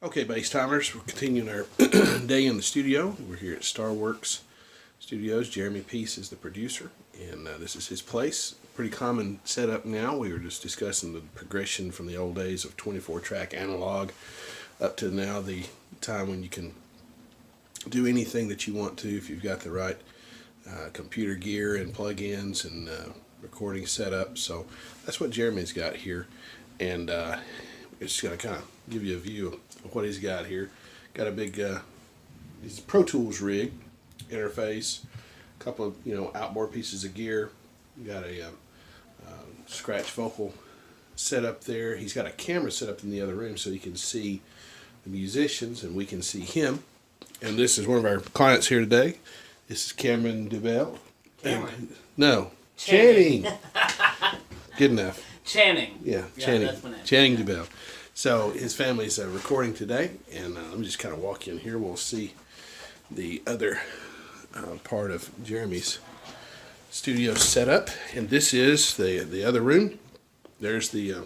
Okay, Basstimers, we're continuing our day in the studio. We're here at Starworks Studios. Jeremy Peace is the producer, and this is his place. Pretty common setup now. We were just discussing the progression from the old days of 24-track analog up to now the time when you can do anything that you want to if you've got the right computer gear and plug-ins and recording setup. So that's what Jeremy's got here, and it's going to kind of give you a view of what he's got here. Got a big he's a Pro Tools rig interface, a couple of outboard pieces of gear. Got a scratch vocal set up there. He's got a camera set up in the other room so he can see the musicians and we can see him. And this is one of our clients here today. This is Cameron DeBell. No, Channing. Good enough. Channing. Yeah, Channing DeBell. So his family's recording today, and let me just kind of walk in here. We'll see the other part of Jeremy's studio setup, and this is the other room. There's the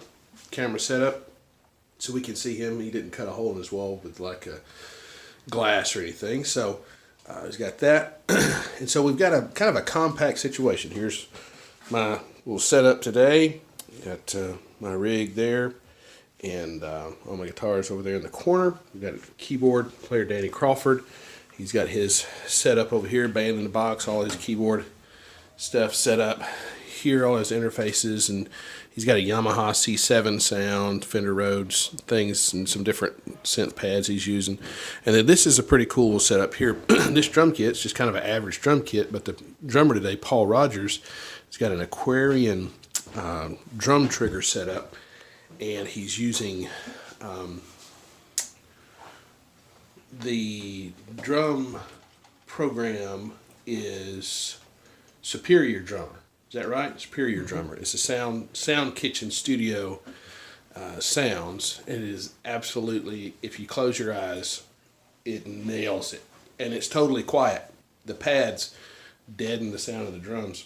camera setup, so we can see him. He didn't cut a hole in his wall with like a glass or anything, so he's got that. And so we've got a kind of a compact situation. Here's my little setup today. Got my rig there, and all my guitars over there in the corner. We've got a keyboard player, Danny Crawford. He's got his setup over here, band in the box, all his keyboard stuff set up here, all his interfaces, and he's got a Yamaha C7 sound, Fender Rhodes things, and some different synth pads he's using. And then this is a pretty cool setup here. This drum kit's just kind of an average drum kit, but the drummer today, Paul Rogers, has got an Aquarian drum trigger setup, and he's using the drum program is Superior Drummer. Is that right? Superior Drummer. It's a sound kitchen studio sounds, and it is absolutely, if you close your eyes, it nails it, and it's totally quiet. The pads deaden the sound of the drums,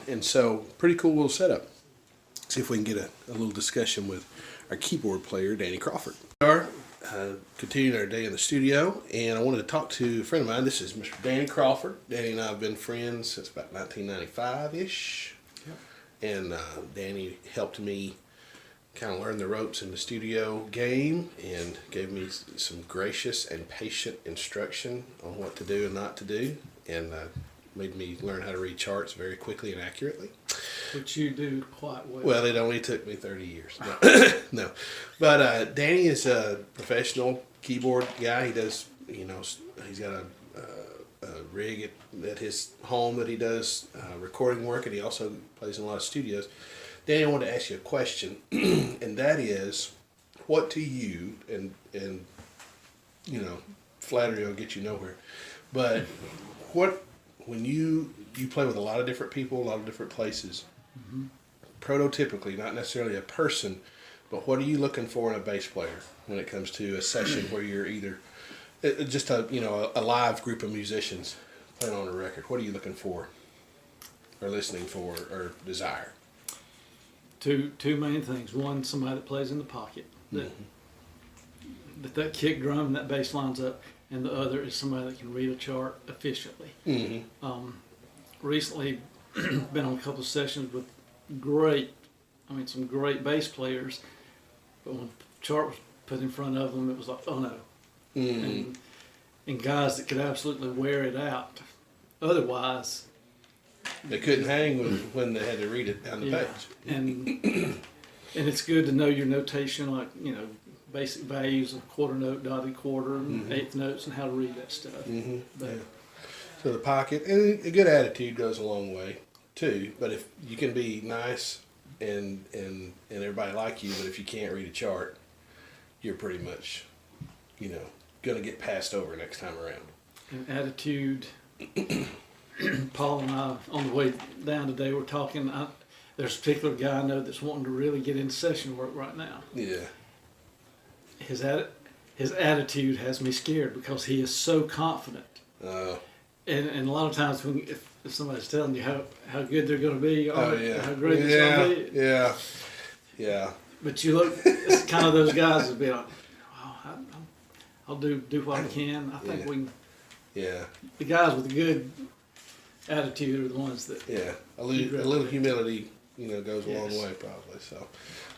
and so pretty cool little setup. See if we can get a little discussion with our keyboard player, Danny Crawford. We are continuing our day in the studio, and I wanted to talk to a friend of mine. This is Mr. Danny Crawford. Danny and I have been friends since about 1995-ish. Yep. And Danny helped me kind of learn the ropes in the studio game and gave me some gracious and patient instruction on what to do and not to do, and made me learn how to read charts very quickly and accurately. Which you do quite well. Well, it only took me 30 years. No. No. But Danny is a professional keyboard guy. He does, he's got a rig at his home that he does recording work, and he also plays in a lot of studios. Danny, I wanted to ask you a question, and that is, what to you, and flattery will get you nowhere, but when you play with a lot of different people, a lot of different places, prototypically, not necessarily a person, but what are you looking for in a bass player when it comes to a session where you're either just a live group of musicians playing on a record? What are you looking for, or listening for, or desire? Two main things. One, somebody that plays in the pocket, that kick drum and that bass lines up, and the other is somebody that can read a chart efficiently. Recently, been on a couple of sessions with some great bass players, but when the chart was put in front of them, it was like, oh no. And guys that could absolutely wear it out. Otherwise, they couldn't hang when they had to read it down the page. And it's good to know your notation, like, basic values of quarter note, dotted quarter, and eighth notes, and how to read that stuff. So the pocket, and a good attitude goes a long way too. But if you can be nice and everybody like you, but if you can't read a chart, you're pretty much, gonna get passed over next time around. And attitude. Paul and I, on the way down today, we're talking. There's a particular guy I know that's wanting to really get into session work right now. Yeah. His attitude has me scared because he is so confident. And a lot of times if somebody's telling you how good they're going to be, or how great it's going to be. Yeah. But you look, it's kind of those guys that be like, oh, I'll do what I can. I think Yeah. we can. Yeah. The guys with the good attitude are the ones that. Yeah. A little humility, goes a long way probably. So,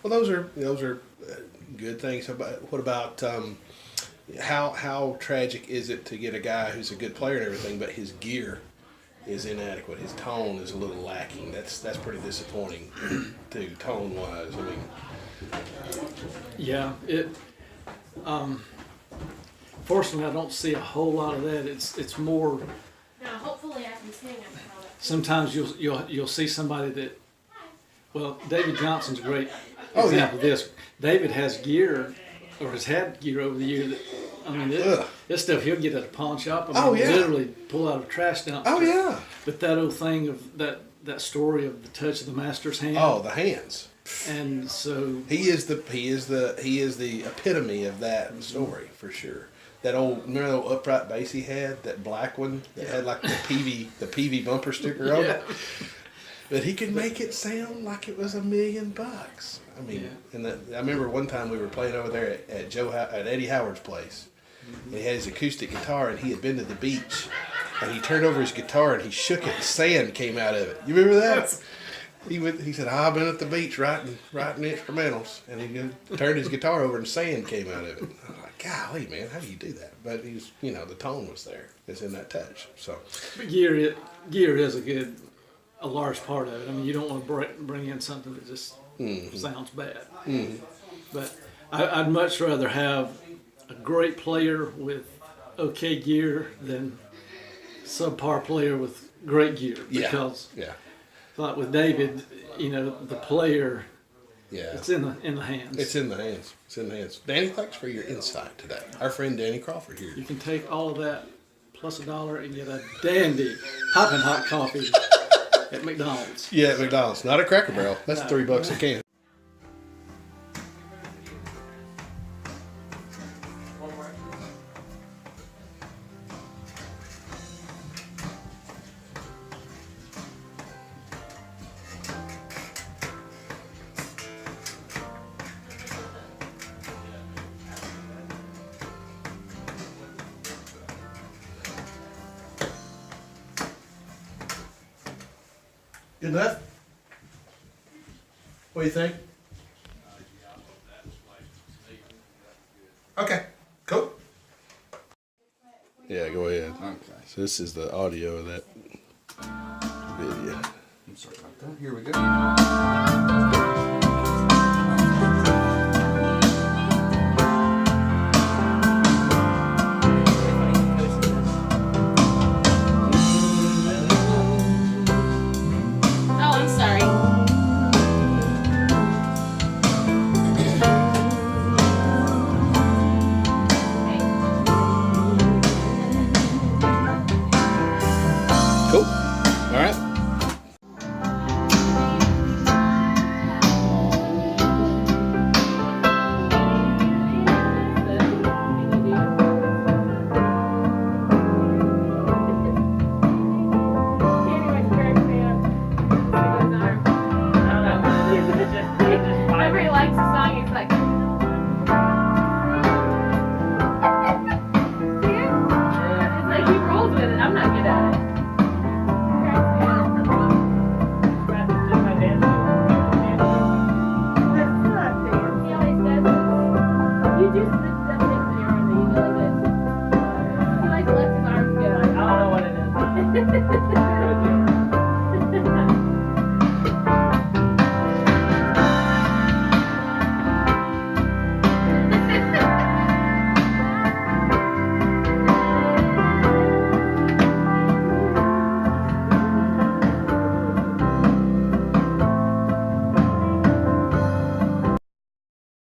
well, those are good things. What about how tragic is it to get a guy who's a good player and everything, but his gear is inadequate? His tone is a little lacking. That's pretty disappointing, too, tone wise. I mean. Yeah, fortunately, I don't see a whole lot of that. It's more. No, hopefully I can sing. Sometimes you'll see somebody that. Well, David Johnson's a great Oh, example of this. David has gear, or has had gear over the year that. I mean, this stuff he'll get at a pawn shop. I mean, literally pull out of a trash dumpster. Oh yeah. But that old thing of that story of the touch of the master's hand. Oh, the hands. And so he is the epitome of that story for sure. That remember the old upright bass he had, that black one that had like the PV bumper sticker on it. But he could make it sound like it was $1 million. I mean, and I remember one time we were playing over there at Eddie Howard's place. And he had his acoustic guitar, and he had been to the beach, and he turned over his guitar and he shook it, and sand came out of it. You remember that? He said, I've been at the beach writing instrumentals, and he turned his guitar over and sand came out of it. I was like, golly, man, how do you do that? But he's, the tone was there. It's in that touch. So, but gear is a large part of it. I mean, you don't want to bring in something that just sounds bad. Mm-hmm. But I'd much rather have a great player with okay gear than subpar player with great gear. Because like with David, the player, it's in the hands. It's in the hands. It's in the hands. Danny, thanks for your insight today. Our friend Danny Crawford here. You can take all of that plus $1 and get a dandy popping hot coffee at McDonald's. Yeah, at McDonald's. Not at Cracker Barrel. That's $3 a can. Good enough? What do you think? Okay, cool. Yeah, go ahead. Okay. So this is the audio of that video. I'm sorry about that. Here we go. Oh, I'm sorry. Cool. All right. Whenever he likes a song, he's like, it's like he rolls with it. I'm not good at it. He always says, you do that thing when you're on the, you go like this. He likes to let his arms go. I don't know what it is.